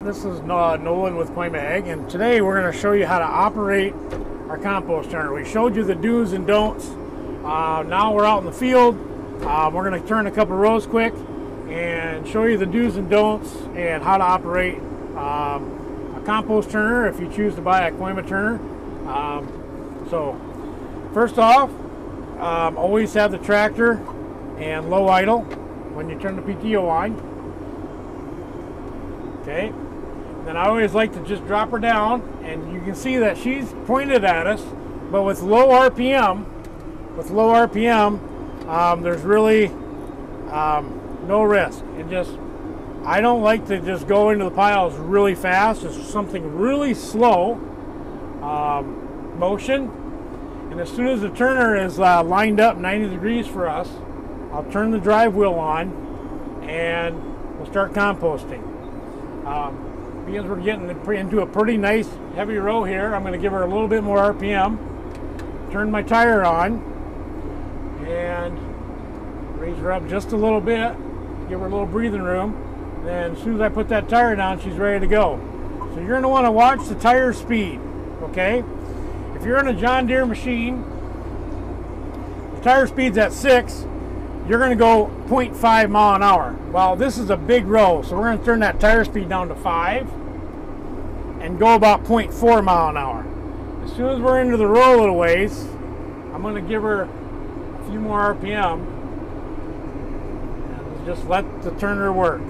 This is Nolan with Kooima Ag, and today we're going to show you how to operate our compost turner. We showed you the do's and don'ts. Now we're out in the field. We're going to turn a couple rows quick and show you the do's and don'ts and how to operate a compost turner if you choose to buy a Kooima turner. So first off, always have the tractor and low idle when you turn the PTO on. Okay, then I always like to just drop her down, and you can see that she's pointed at us, but with low RPM, there's really no risk. I don't like to just go into the piles really fast. It's something really slow motion, and as soon as the turner is lined up 90 degrees for us, I'll turn the drive wheel on and we'll start composting. Because we're getting into a pretty nice heavy row here, I'm going to give her a little bit more RPM, turn my tire on, and raise her up just a little bit, give her a little breathing room. Then as soon as I put that tire down, she's ready to go. So you're going to want to watch the tire speed, okay? If you're in a John Deere machine, the tire speed's at 6, you're going to go 0.5 mile an hour. Well, this is a big row, so we're going to turn that tire speed down to 5 and go about 0.4 mile an hour. As soon as we're into the row a little ways, I'm going to give her a few more RPM and just let the turner work.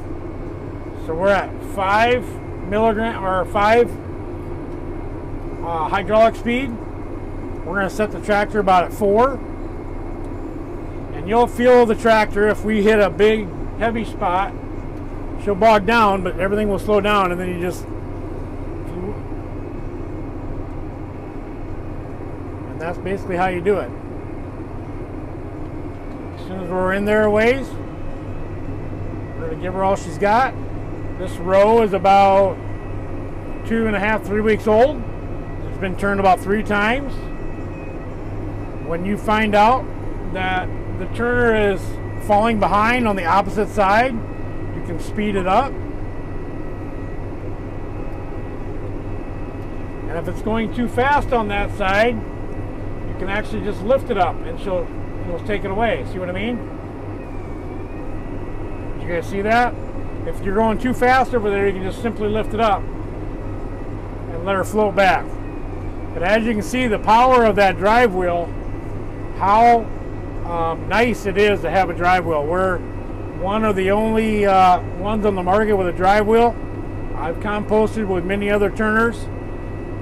So we're at 5 milligram or 5 hydraulic speed. We're going to set the tractor about at 4. And you'll feel the tractor if we hit a big heavy spot, she'll bog down, but everything will slow down, and then you just, and that's basically how you do it. As soon as we're in there a ways, we're going to give her all she's got. This row is about 2.5, 3 weeks old. It's been turned about 3 times. When you find out that the turner is falling behind on the opposite side, you can speed it up. And if it's going too fast on that side, you can actually just lift it up and it'll take it away. See what I mean? Did you guys see that? If you're going too fast over there, you can just simply lift it up and let her float back. But as you can see, the power of that drive wheel, how nice it is to have a drive wheel. We're one of the only ones on the market with a drive wheel. I've composted with many other turners,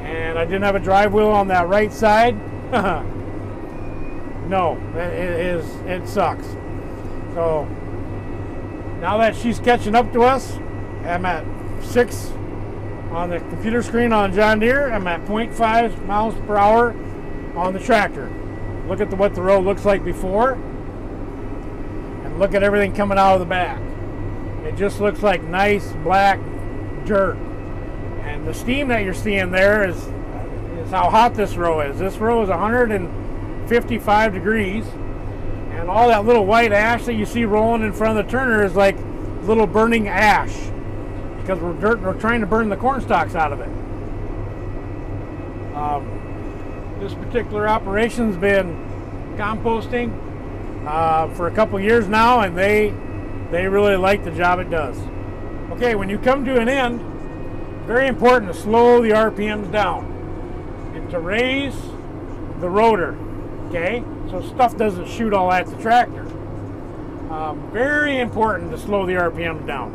and I didn't have a drive wheel on that right side. No, it sucks. So now that she's catching up to us, I'm at 6 on the computer screen on John Deere. I'm at 0.5 miles per hour on the tractor. Look at what the road looks like before, and look at everything coming out of the back. It just looks like nice black dirt. And the steam that you're seeing there is how hot this row is. This row is 155 degrees, and all that little white ash that you see rolling in front of the turner is like little burning ash, because we're trying to burn the corn stalks out of it. This particular operation's been composting for a couple years now, and they really like the job it does. Okay, when you come to an end, very important to slow the RPMs down and to raise the rotor, okay, so stuff doesn't shoot all at the tractor. Very important to slow the RPMs down.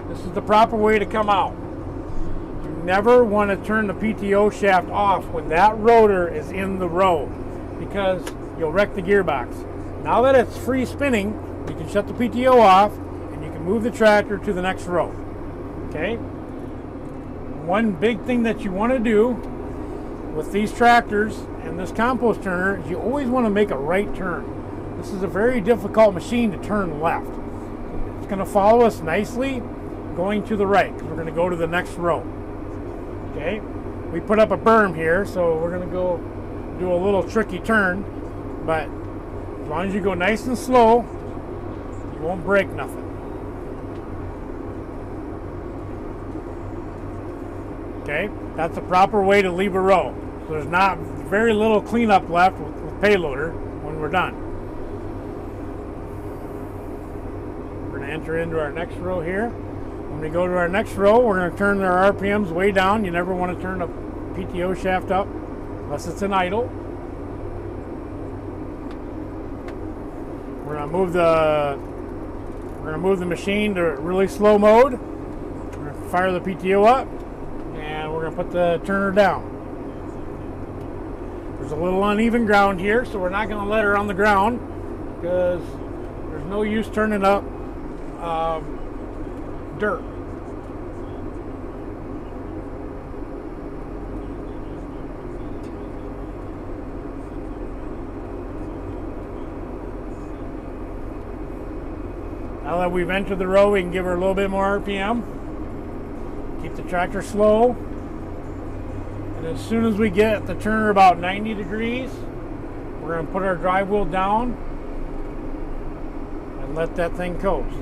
This is the proper way to come out. Never want to turn the PTO shaft off when that rotor is in the row, because you'll wreck the gearbox. Now that it's free spinning, you can shut the PTO off and you can move the tractor to the next row. Okay? One big thing that you want to do with these tractors and this compost turner is you always want to make a right turn. This is a very difficult machine to turn left. It's going to follow us nicely going to the right, because we're going to go to the next row. Okay, we put up a berm here, so we're going to go do a little tricky turn, but as long as you go nice and slow, you won't break nothing. Okay, that's the proper way to leave a row. So there's not very little cleanup left with payloader when we're done. We're going to enter into our next row here. When we go to our next row, we're going to turn our RPMs way down. You never want to turn the PTO shaft up unless it's in idle. We're going to move the machine to really slow mode. We're going to fire the PTO up, and we're going to put the turner down. There's a little uneven ground here, so we're not going to let her on the ground because there's no use turning up dirt. Now that we've entered the row, we can give her a little bit more RPM. Keep the tractor slow. And as soon as we get the turner about 90 degrees, we're going to put our drive wheel down and let that thing coast.